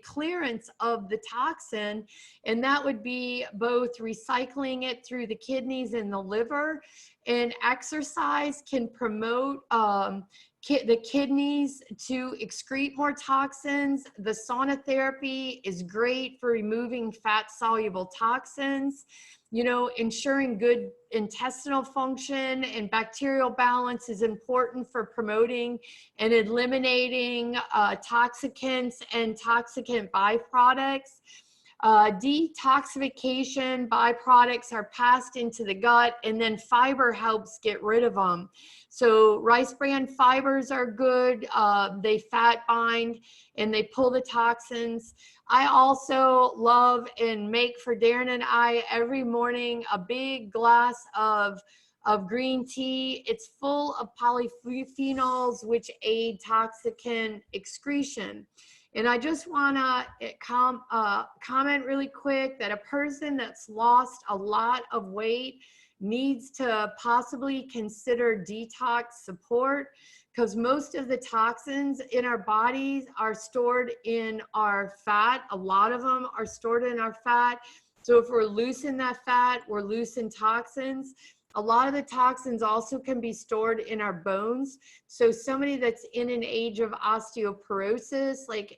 clearance of the toxin. And that would be both recycling it through the kidneys and the liver. And exercise can promote the kidneys to excrete more toxins. The sauna therapy is great for removing fat-soluble toxins. You know, ensuring good intestinal function and bacterial balance is important for promoting and eliminating toxicants and toxicant byproducts. Detoxification byproducts are passed into the gut, and then fiber helps get rid of them. So rice bran fibers are good. They fat bind and they pull the toxins. I also love and make for Darren and I every morning a big glass of green tea. It's full of polyphenols, which aid toxicant excretion. And I just want to comment really quick that a person that's lost a lot of weight needs to possibly consider detox support, because most of the toxins in our bodies are stored in our fat. A lot of them are stored in our fat. So if we're losing that fat, we're losing toxins. A lot of the toxins also can be stored in our bones. So somebody that's in an age of osteoporosis, like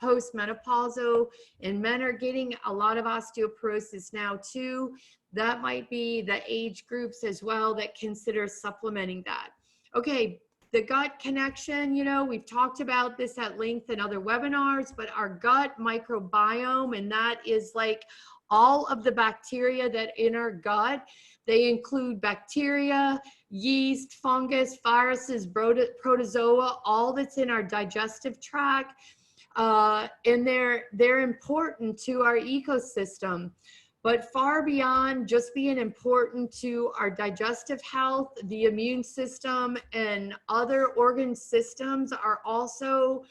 postmenopausal, and men are getting a lot of osteoporosis now too. That might be the age groups as well that consider supplementing that. Okay, the gut connection, you know, we've talked about this at length in other webinars, but our gut microbiome, and that is like all of the bacteria that in our gut. They include bacteria, yeast, fungus, viruses, protozoa, all that's in our digestive tract. And they're important to our ecosystem. But far beyond just being important to our digestive health, the immune system and other organ systems are also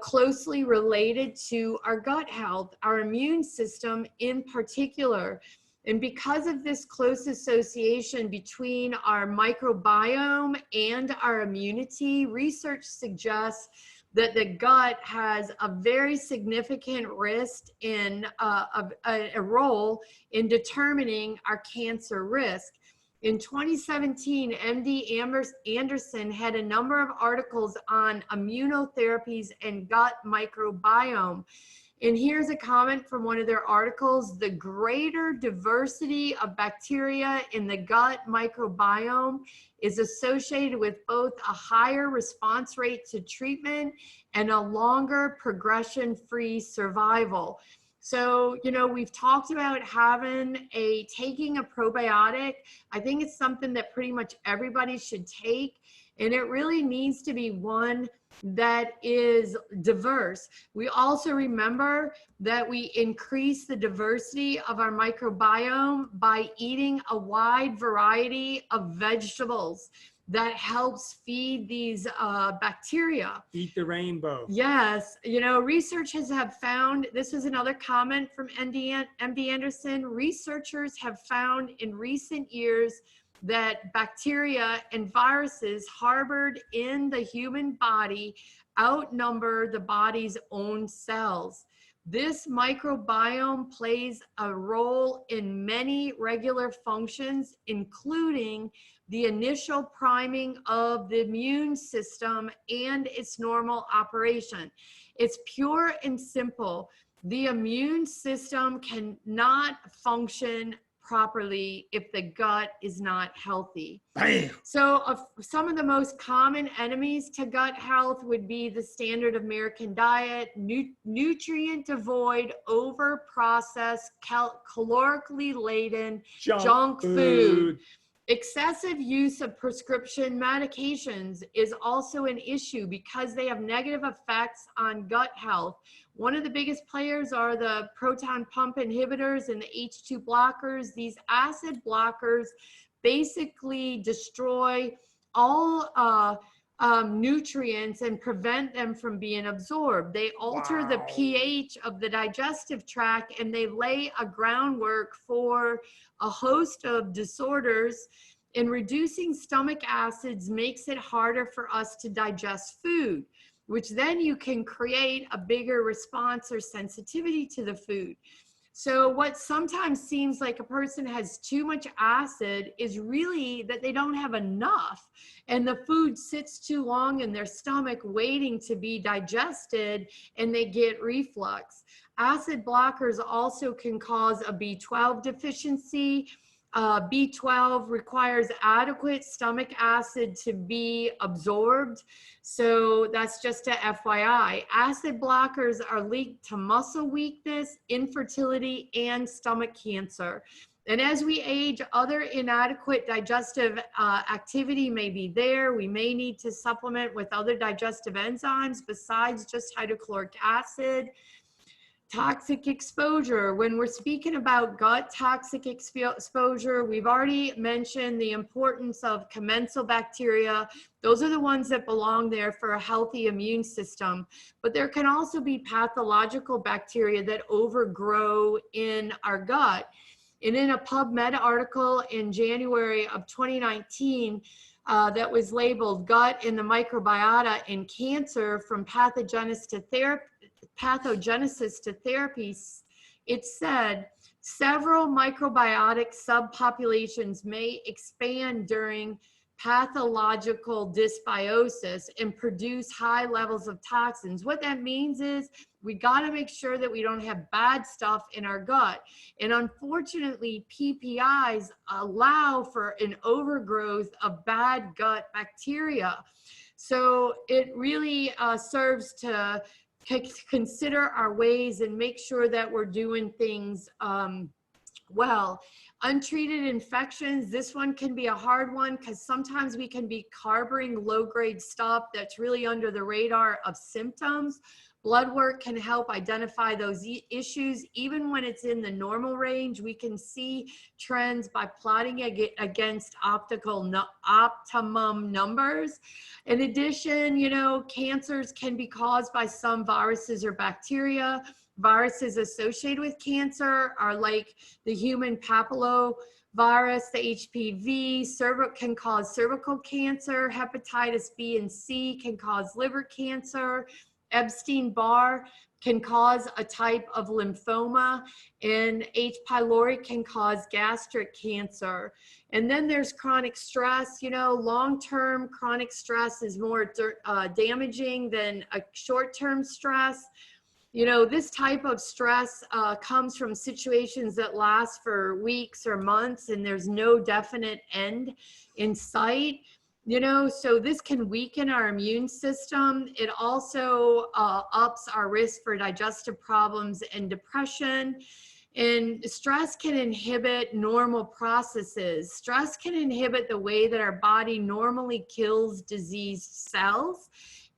closely related to our gut health, our immune system in particular. And because of this close association between our microbiome and our immunity, research suggests that the gut has a very significant risk in a role in determining our cancer risk. In 2017, MD Anderson had a number of articles on immunotherapies and gut microbiome. And here's a comment from one of their articles: the greater diversity of bacteria in the gut microbiome is associated with both a higher response rate to treatment and a longer progression-free survival. So, you know, we've talked about taking a probiotic. I think it's something that pretty much everybody should take, and it really needs to be one that is diverse. We also remember that we increase the diversity of our microbiome by eating a wide variety of vegetables. That helps feed these bacteria. Eat the rainbow. Yes, you know, researchers have found, this is another comment from MD Anderson, researchers have found in recent years that bacteria and viruses harbored in the human body outnumber the body's own cells. This microbiome plays a role in many regular functions, including the initial priming of the immune system and its normal operation. It's pure and simple. The immune system cannot function properly if the gut is not healthy. Bam. So some of the most common enemies to gut health would be the standard American diet, nutrient devoid, over processed, calorically laden junk food. Excessive use of prescription medications is also an issue because they have negative effects on gut health. One of the biggest players are the proton pump inhibitors and the H2 blockers. These acid blockers basically destroy all nutrients and prevent them from being absorbed. They alter the pH of the digestive tract, and they lay a groundwork for a host of disorders. And reducing stomach acids makes it harder for us to digest food, which then you can create a bigger response or sensitivity to the food. So what sometimes seems like a person has too much acid is really that they don't have enough, and the food sits too long in their stomach waiting to be digested, and they get reflux. Acid blockers also can cause a B12 deficiency. B12 requires adequate stomach acid to be absorbed. So that's just a FYI. Acid blockers are linked to muscle weakness, infertility, and stomach cancer. And as we age, other inadequate digestive activity may be there. We may need to supplement with other digestive enzymes besides just hydrochloric acid. Toxic exposure. When we're speaking about gut toxic exposure, we've already mentioned the importance of commensal bacteria. Those are the ones that belong there for a healthy immune system. But there can also be pathological bacteria that overgrow in our gut. And in a PubMed article in January of 2019, that was labeled Gut and the Microbiota in Cancer from Pathogenesis to Therapy, it said several microbiotic subpopulations may expand during pathological dysbiosis and produce high levels of toxins. What that means is we got to make sure that we don't have bad stuff in our gut. And unfortunately, PPIs allow for an overgrowth of bad gut bacteria. So it really serves to consider our ways and make sure that we're doing things well. Untreated infections, this one can be a hard one because sometimes we can be harboring low-grade stuff that's really under the radar of symptoms. Blood work can help identify those issues. Even when it's in the normal range, we can see trends by plotting against optimum numbers. In addition, you know, cancers can be caused by some viruses or bacteria. Viruses associated with cancer are like the human papillomavirus, the HPV, can cause cervical cancer, hepatitis B and C can cause liver cancer, Epstein-Barr can cause a type of lymphoma, and H. pylori can cause gastric cancer. And then there's chronic stress. You know, long-term chronic stress is more damaging than a short-term stress. You know, this type of stress comes from situations that last for weeks or months, and there's no definite end in sight. You know, so this can weaken our immune system. It also ups our risk for digestive problems and depression. And stress can inhibit normal processes. Stress can inhibit the way that our body normally kills diseased cells,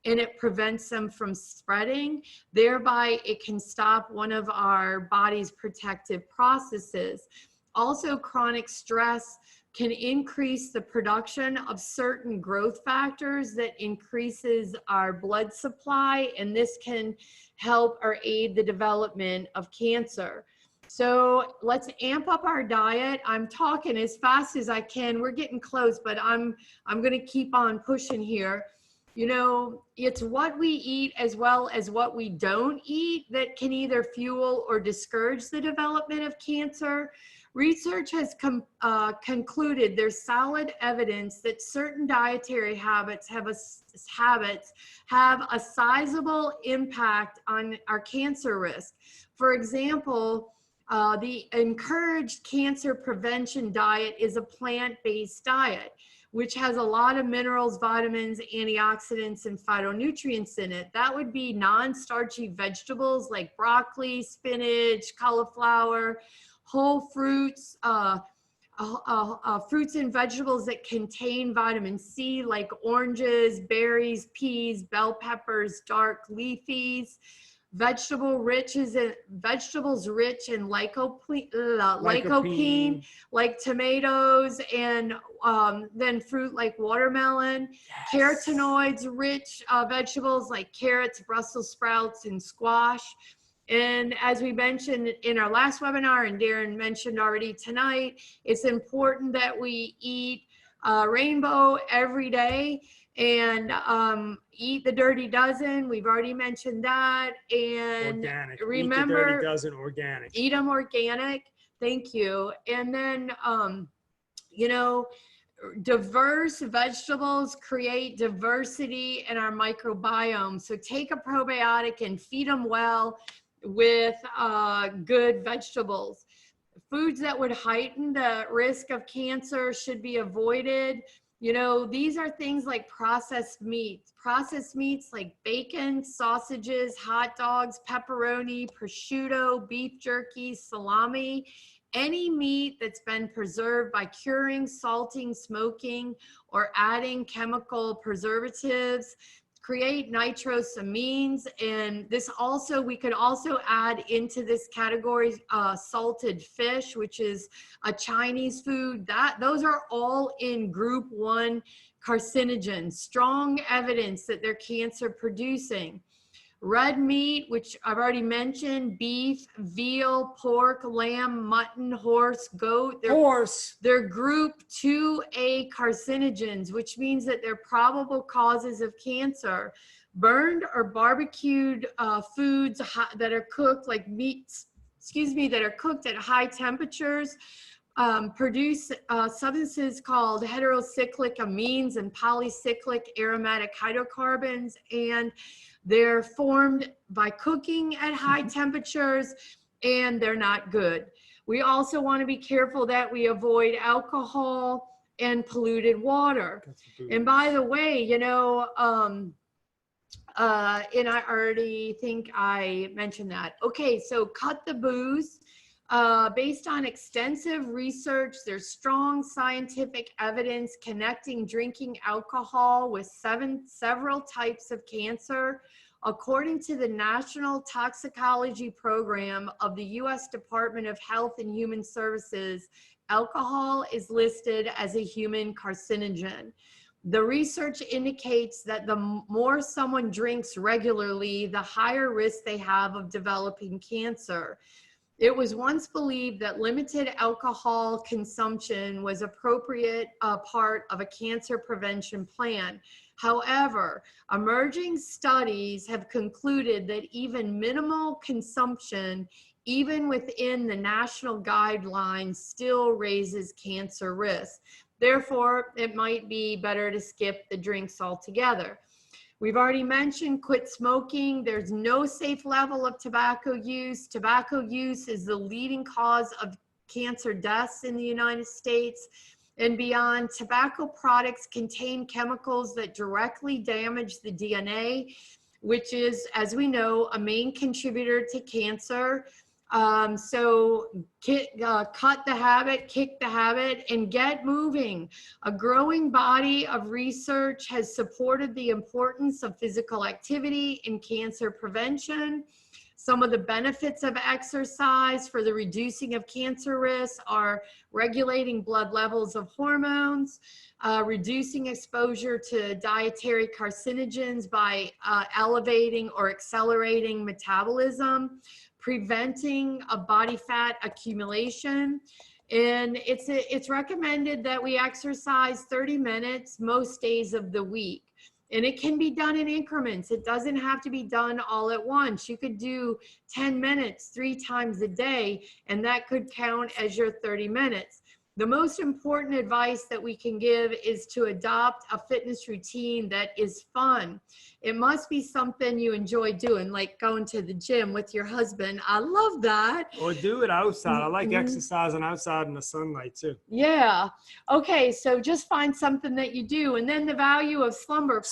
and it prevents them from spreading. Thereby, it can stop one of our body's protective processes. Also, chronic stress can increase the production of certain growth factors that increases our blood supply, and this can help or aid the development of cancer. So let's amp up our diet. I'm talking as fast as I can. We're getting close, but I'm going to keep on pushing here. You know, it's what we eat as well as what we don't eat that can either fuel or discourage the development of cancer. Research has concluded there's solid evidence that certain dietary habits have a sizable impact on our cancer risk. For example, the encouraged cancer prevention diet is a plant-based diet, which has a lot of minerals, vitamins, antioxidants, and phytonutrients in it. That would be non-starchy vegetables like broccoli, spinach, cauliflower, whole fruits, fruits and vegetables that contain vitamin C, like oranges, berries, peas, bell peppers, dark leafies, vegetables rich in lycopene, like tomatoes, and then fruit like watermelon. Yes. Carotenoids rich vegetables like carrots, Brussels sprouts, and squash. And as we mentioned in our last webinar, and Darren mentioned already tonight, it's important that we eat rainbow every day, and eat the dirty dozen. We've already mentioned that. And organic. Remember, eat the dirty dozen organic. Eat them organic. Thank you. And then, you know, diverse vegetables create diversity in our microbiome. So take a probiotic and feed them well with good vegetables. Foods that would heighten the risk of cancer should be avoided. You know, these are things like processed meats like bacon, sausages, hot dogs, pepperoni, prosciutto, beef jerky, salami. Any meat that's been preserved by curing, salting, smoking, or adding chemical preservatives create nitrosamines. And this also, we could also add into this category salted fish, which is a Chinese food. Those are all in group 1 carcinogens, strong evidence that they're cancer producing. Red meat, which I've already mentioned, beef, veal, pork, lamb, mutton, horse, goat. They're group 2A carcinogens, which means that they're probable causes of cancer. Burned or barbecued foods that are cooked, like meats, that are cooked at high temperatures, produce substances called heterocyclic amines and polycyclic aromatic hydrocarbons, and they're formed by cooking at high temperatures, and they're not good. We also want to be careful that we avoid alcohol and polluted water. And by the way, you know, and I already think I mentioned that. Okay, so cut the booze. Based on extensive research, there's strong scientific evidence connecting drinking alcohol with several types of cancer. According to the National Toxicology Program of the U.S. Department of Health and Human Services, alcohol is listed as a human carcinogen. The research indicates that the more someone drinks regularly, the higher risk they have of developing cancer. It was once believed that limited alcohol consumption was appropriate part of a cancer prevention plan. However, emerging studies have concluded that even minimal consumption, even within the national guidelines, still raises cancer risk. Therefore, it might be better to skip the drinks altogether. We've already mentioned quit smoking. There's no safe level of tobacco use. Tobacco use is the leading cause of cancer deaths in the United States and beyond. Tobacco products contain chemicals that directly damage the DNA, which is, as we know, a main contributor to cancer. So cut the habit, kick the habit, and get moving. A growing body of research has supported the importance of physical activity in cancer prevention. Some of the benefits of exercise for the reducing of cancer risks are regulating blood levels of hormones, reducing exposure to dietary carcinogens by elevating or accelerating metabolism, preventing a body fat accumulation. And it's recommended that we exercise 30 minutes most days of the week. And it can be done in increments. It doesn't have to be done all at once. You could do 10 minutes 3 times a day, and that could count as your 30 minutes. The most important advice that we can give is to adopt a fitness routine that is fun. It must be something you enjoy doing, like going to the gym with your husband. I love that. Or do it outside. I like exercising outside in the sunlight too. Yeah. Okay, so just find something that you do. And then the value of slumber.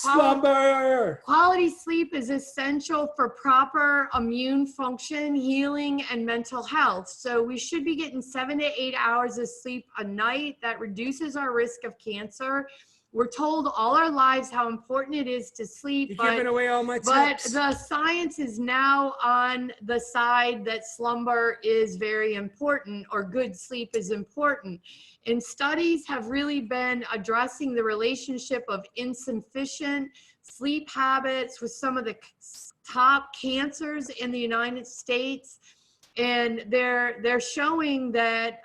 Quality sleep is essential for proper immune function, healing, and mental health. So we should be getting 7 to 8 hours of sleep a night. That reduces our risk of cancer. We're told all our lives how important it is to sleep. You're giving away all my But tips. the science is now on the side that slumber is very important, or good sleep is important. And studies have really been addressing the relationship of insufficient sleep habits with some of the top cancers in the United States. And they're showing that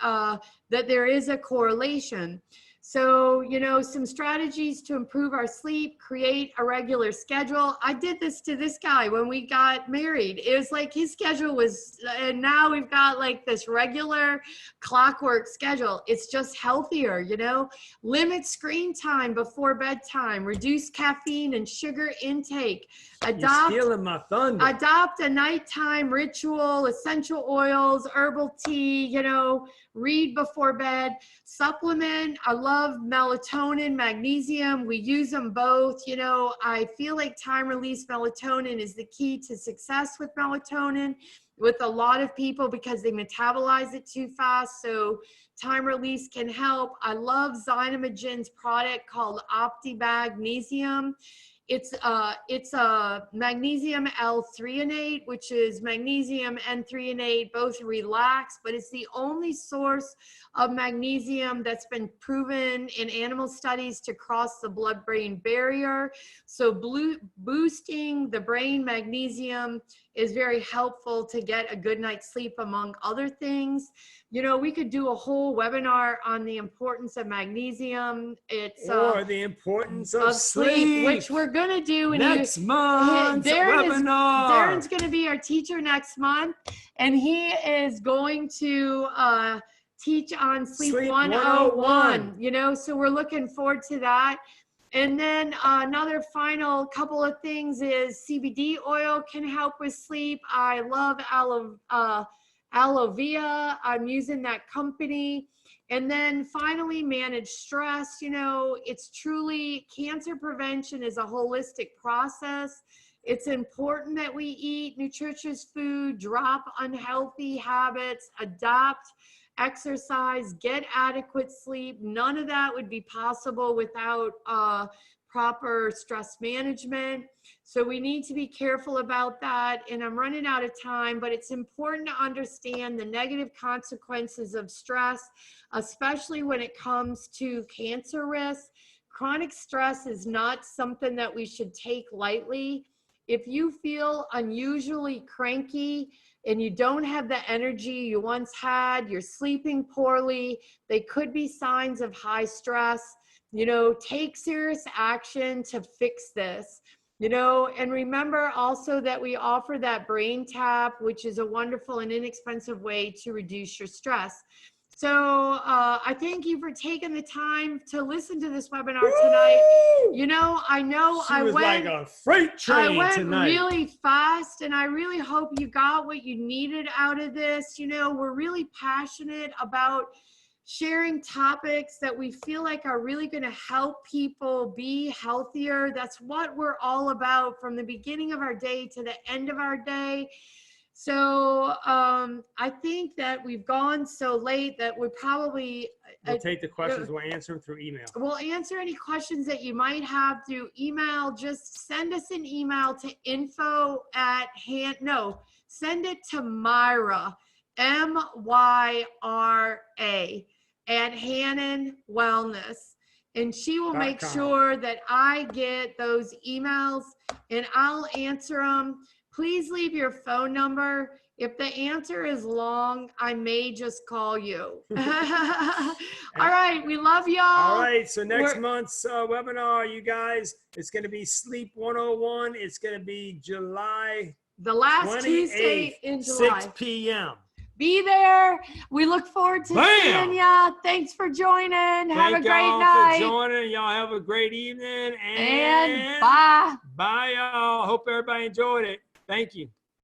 that there is a correlation. So, you know, some strategies to improve our sleep: create a regular schedule. I did this to this guy when we got married. It was like his schedule was, and now we've got like this regular clockwork schedule. It's just healthier, you know. Limit screen time before bedtime, reduce caffeine and sugar intake. You're stealing my thunder. Adopt a nighttime ritual, essential oils, herbal tea, you know, read before bed. Supplement. I love melatonin, magnesium. We use them both. You know, I feel like time release melatonin is the key to success with melatonin with a lot of people because they metabolize it too fast. So time release can help. I love Zynomagen's product called OptiMagnesium. It's a magnesium L-threonate, which is magnesium N-threonate, both relax, but it's the only source of magnesium that's been proven in animal studies to cross the blood-brain barrier. So boosting the brain magnesium is very helpful to get a good night's sleep, among other things. You know, we could do a whole webinar on the importance of magnesium. Or the importance of sleep, which we're going to do next month's webinar. Darren's going to be our teacher next month, and he is going to teach on Sleep 101, you know, so we're looking forward to that. And then another final couple of things is CBD oil can help with sleep. I love aloe vera. I'm using that company. And then finally, manage stress. You know, it's truly, cancer prevention is a holistic process. It's important that we eat nutritious food, drop unhealthy habits, adopt exercise, get adequate sleep. None of that would be possible without proper stress management. So we need to be careful about that. And I'm running out of time, but it's important to understand the negative consequences of stress, especially when it comes to cancer risk. Chronic stress is not something that we should take lightly. If you feel unusually cranky and you don't have the energy you once had, you're sleeping poorly, they could be signs of high stress. You know, take serious action to fix this. You know, and remember also that we offer that brain tap, which is a wonderful and inexpensive way to reduce your stress. So I thank you for taking the time to listen to this webinar tonight. You know I went like a freight train tonight. Really fast, and I really hope you got what you needed out of this. You know, we're really passionate about sharing topics that we feel like are really going to help people be healthier. That's what we're all about from the beginning of our day to the end of our day. So I think that we've gone so late that we probably we'll take the questions. We'll answer them through email. We'll answer any questions that you might have through email. Just send us an email to send it to Myra, M-Y-R-A, at Hannan Wellness. And she will make sure that I get those emails and I'll answer them. Please leave your phone number. If the answer is long, I may just call you. All right, we love y'all. All right, so next month's webinar, you guys, it's going to be Sleep 101. It's going to be July the last Tuesday in July. 6 p.m. Be there. We look forward to seeing ya. Thanks for joining. Have a great night. Thank y'all for joining. Y'all have a great evening. And bye. Bye, y'all. Hope everybody enjoyed it. Thank you.